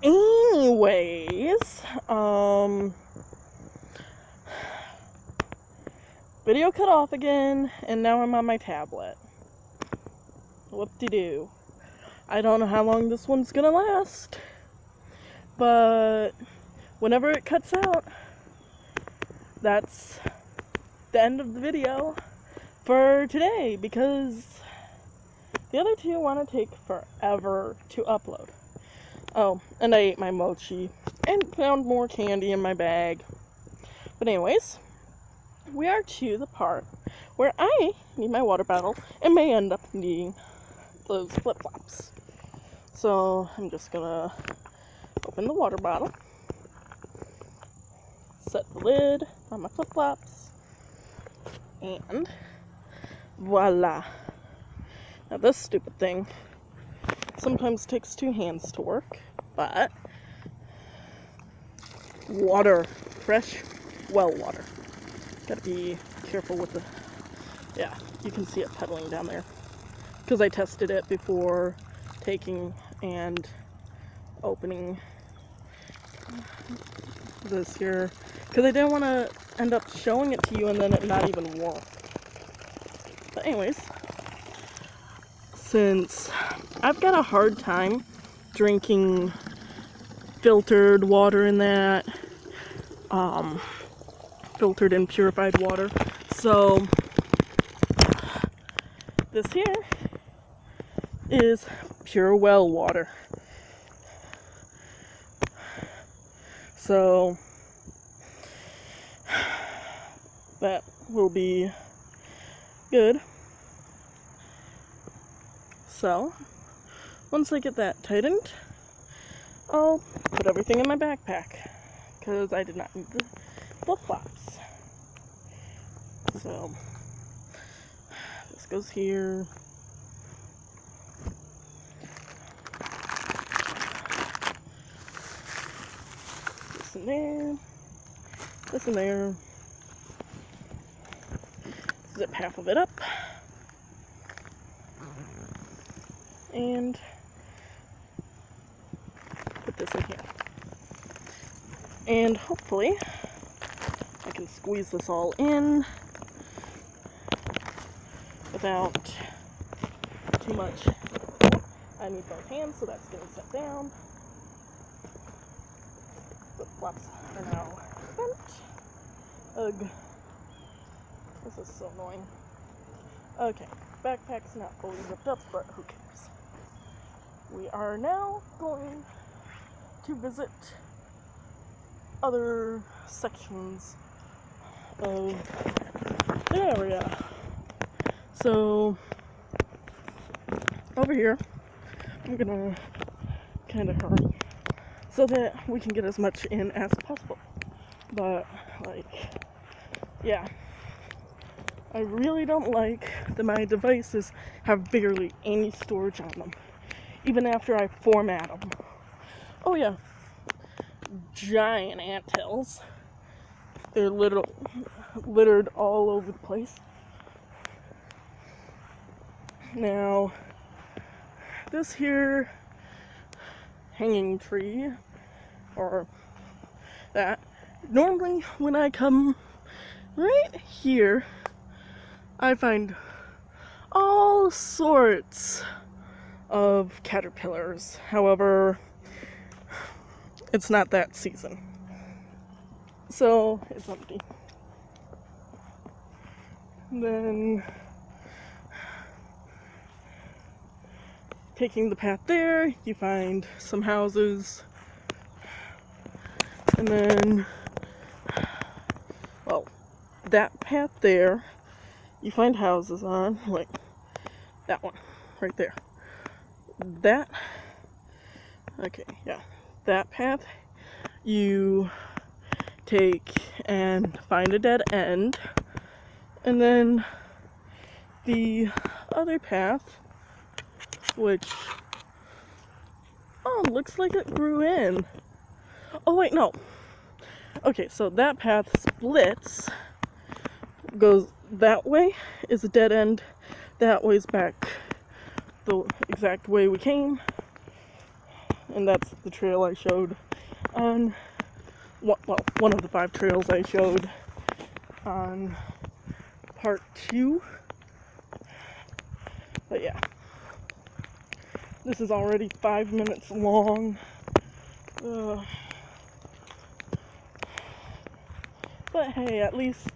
Anyways, video cut off again, and now I'm on my tablet. Whoop-de-doo. I don't know how long this one's gonna last, but whenever it cuts out, that's the end of the video for today, because the other two want to take forever to upload. Oh, and I ate my mochi and found more candy in my bag. But anyways, we are to the part where I need my water bottle and may end up needing those flip-flops. So I'm just gonna open the water bottle, set the lid on my flip-flops, and voila. Now this stupid thing sometimes takes two hands to work, but water, fresh well water. Gotta be careful with the, yeah, you can see it puddling down there. Because I tested it before taking and opening this here. Because I didn't want to end up showing it to you and then it not even work. But anyways, since I've got a hard time drinking filtered water in that, filtered and purified water, so this here is pure well water. So that will be good. So once I get that tightened, I'll put everything in my backpack because I did not need the flip-flops. So this goes here. This in there. This in there. Zip half of it up. And put this in here. And hopefully I can squeeze this all in without too much. I need both hands, so that's getting set down. Flip flops are now bent. Ugh. This is so annoying. Okay, backpack's not fully zipped up, but who cares? We are now going to visit other sections of the area. So over here, I'm gonna kind of hurry so that we can get as much in as possible. But like, yeah, I really don't like that my devices have barely any storage on them, even after I format them. Oh yeah, giant anthills. They're littered all over the place. Now, this here hanging tree, or that, normally when I come right here, I find all sorts of caterpillars. However, it's not that season, so it's empty. Then taking the path there, you find some houses, and then, well, that path there, you find houses on, like that one, right there. That, okay, yeah, that path, you take and find a dead end, and then the other path, which, oh, looks like it grew in. Oh wait, no. Okay, so that path splits, goes that way, is a dead end, that way's back the exact way we came. and that's the trail I showed on, well, one of the 5 trails I showed on part 2. But yeah, this is already 5 minutes long. But hey, at least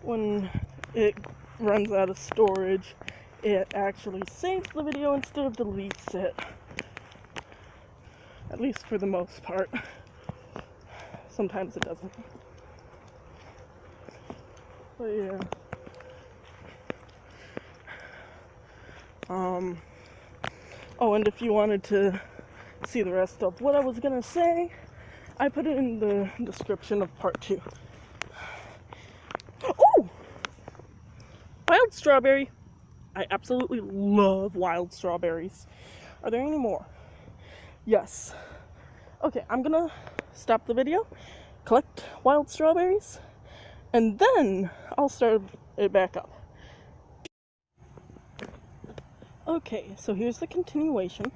when it runs out of storage, it actually saves the video instead of deletes it. At least for the most part. Sometimes it doesn't. But yeah. Oh, and if you wanted to see the rest of what I was gonna say, I put it in the description of part 2. Oh! Wild strawberry. I absolutely love wild strawberries. Are there any more? Yes. Okay, I'm gonna stop the video, collect wild strawberries, and then I'll start it back up. Okay, so here's the continuation.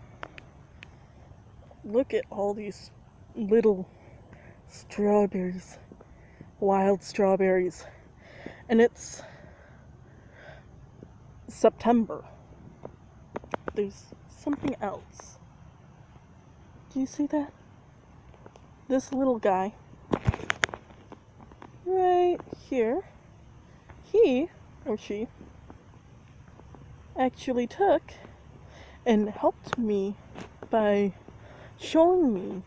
Look at all these little strawberries, wild strawberries, and it's September. There's something else. Do you see that? This little guy right here, he or she actually took and helped me by showing me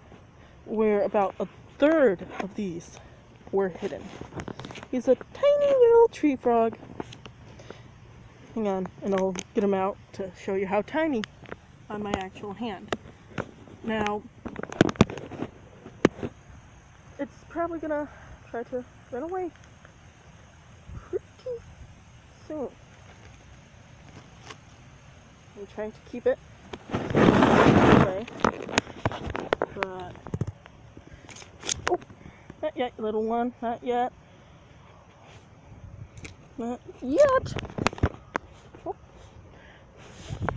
where about 1/3 of these were hidden. He's a tiny little tree frog. Hang on, and I'll get him out to show you how tiny on my actual hand. Now, it's probably gonna try to run away pretty soon. I'm trying to keep it away, but oh, not yet, little one, not yet, not yet. Oh.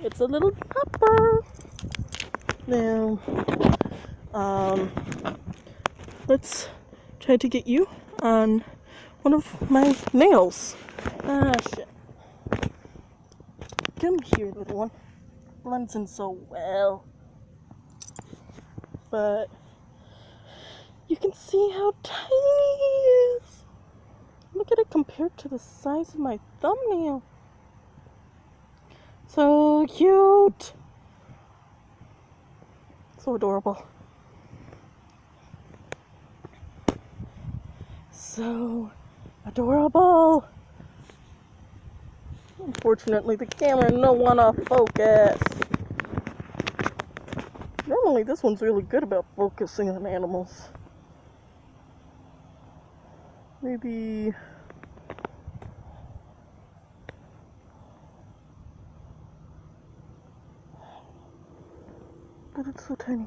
It's a little pupper. Now, let's try to get you on one of my nails. Ah, shit. Come here, little one. Blends in so well. But you can see how tiny he is. Look at it compared to the size of my thumbnail. So cute. So adorable. So adorable. Unfortunately, the camera don't want to focus. Normally, this one's really good about focusing on animals. Maybe... But it's so tiny.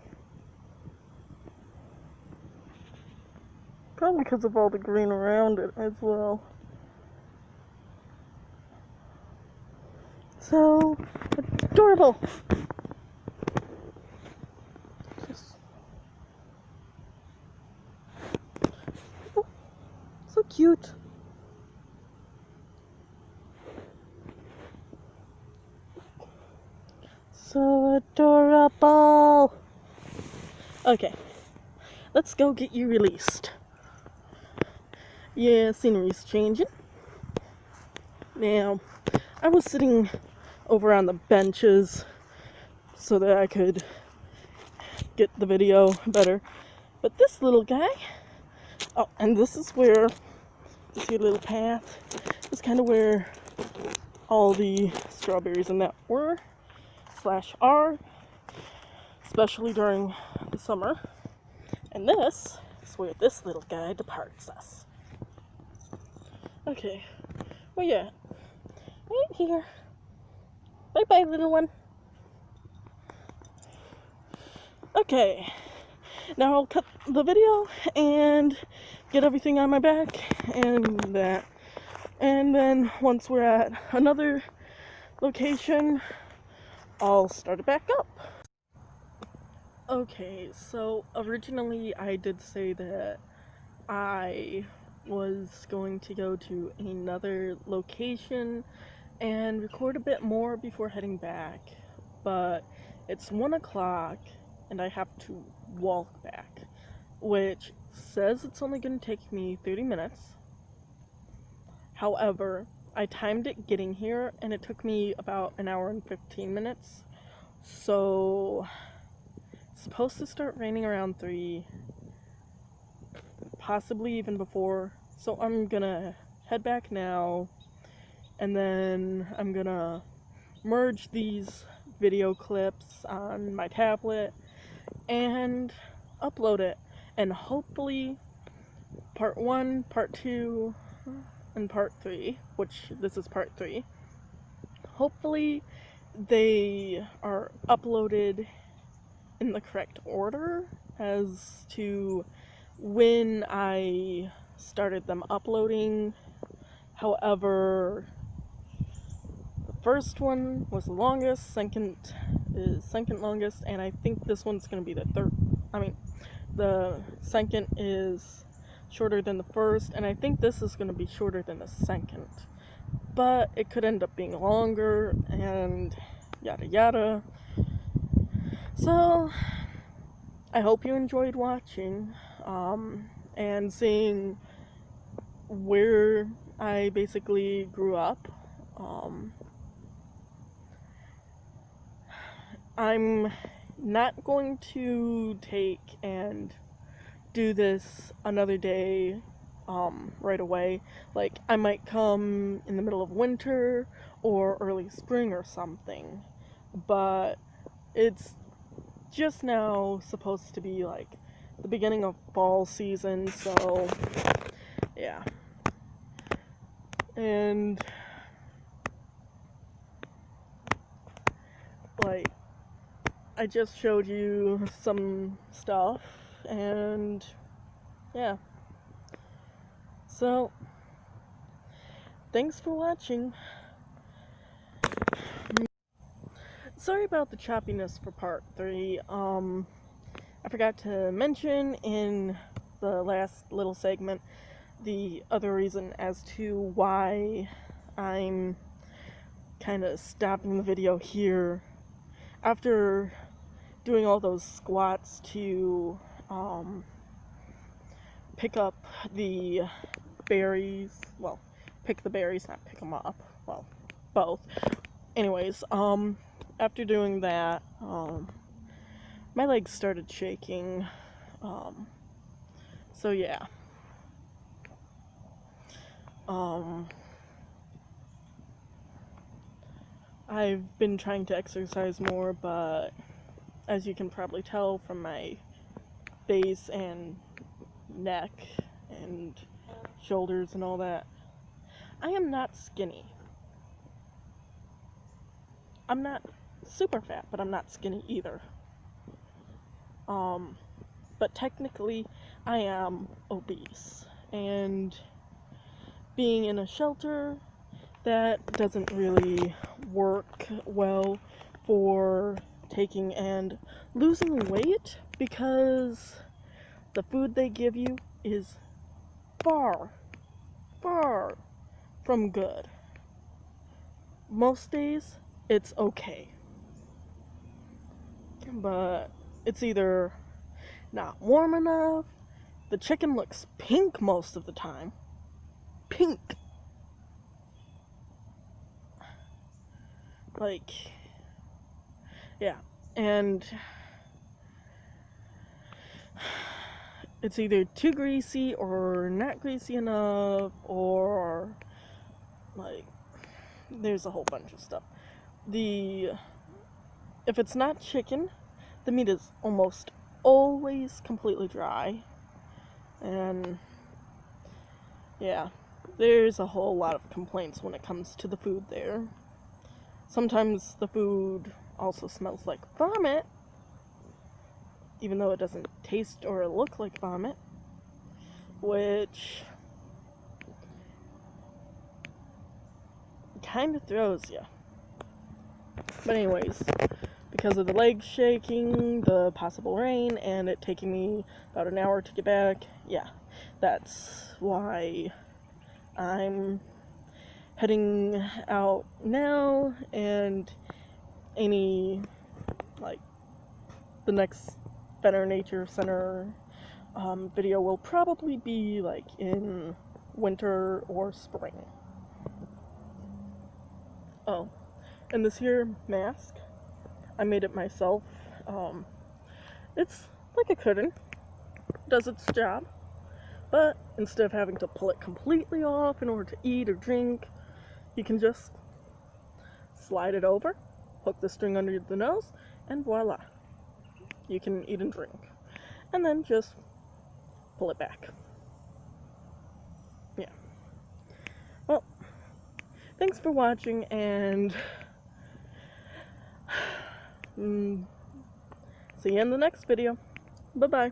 Probably because of all the green around it as well. So adorable. Oh, so cute. So adorable. Okay, let's go get you released. Yeah, scenery's changing. Now, I was sitting over on the benches so that I could get the video better. But this little guy, oh, and this is where, you see a little path, this is kind of where all the strawberries in that were, / are, especially during the summer. And this is where this little guy departs us. Okay, where you at? Right here. Bye-bye, little one. Okay, now I'll cut the video and get everything on my back and that. And then once we're at another location, I'll start it back up. Okay, so originally I did say that I was going to go to another location and record a bit more before heading back, but it's 1 o'clock and I have to walk back, which says it's only going to take me 30 minutes. However, I timed it getting here and it took me about an hour and 15 minutes. So it's supposed to start raining around 3, possibly even before. So I'm gonna head back now, and then I'm gonna merge these video clips on my tablet and upload it. And hopefully part 1, part 2, and part 3, which this is part 3, hopefully they are uploaded in the correct order as to when I started them uploading. However, the first one was the longest, second is second longest, and I think this one's going to be the third. The second is shorter than the first, and I think this is going to be shorter than the second. But it could end up being longer, and yada yada. So, I hope you enjoyed watching, and seeing where I basically grew up. I'm not going to take and do this another day, right away. Like, I might come in the middle of winter or early spring or something, but it's just now supposed to be like the beginning of fall season, so yeah. And like, I just showed you some stuff, and yeah. So thanks for watching. Sorry about the choppiness for part 3. I forgot to mention in the last little segment the other reason as to why I'm kind of stopping the video here after doing all those squats to pick up the berries. Well, pick the berries, not pick them up. Well, both. Anyways, after doing that, my legs started shaking. So yeah. I've been trying to exercise more, but as you can probably tell from my face and neck and shoulders and all that, I am not skinny. I'm not super fat, but I'm not skinny either. But technically, I am obese. And being in a shelter, that doesn't really work well for taking and losing weight, because the food they give you is far, far from good. Most days, it's okay. But it's either not warm enough, the chicken looks pink most of the time. Pink. Like, yeah. And it's either too greasy or not greasy enough, or like, there's a whole bunch of stuff. If it's not chicken, the meat is almost always completely dry. And yeah, there's a whole lot of complaints when it comes to the food there. Sometimes the food also smells like vomit, even though it doesn't taste or look like vomit, which kind of throws you. But anyways, because of the legs shaking, the possible rain, and it taking me about an hour to get back. Yeah, that's why I'm heading out now, and any, like, the next Fenner Nature Center video will probably be like in winter or spring. Oh, and this here mask, I made it myself. It's like a curtain, does its job, but instead of having to pull it completely off in order to eat or drink, you can just slide it over, hook the string under the nose, and voila, you can eat and drink. And then just pull it back. Yeah. Well, thanks for watching, and see you in the next video. Bye-bye.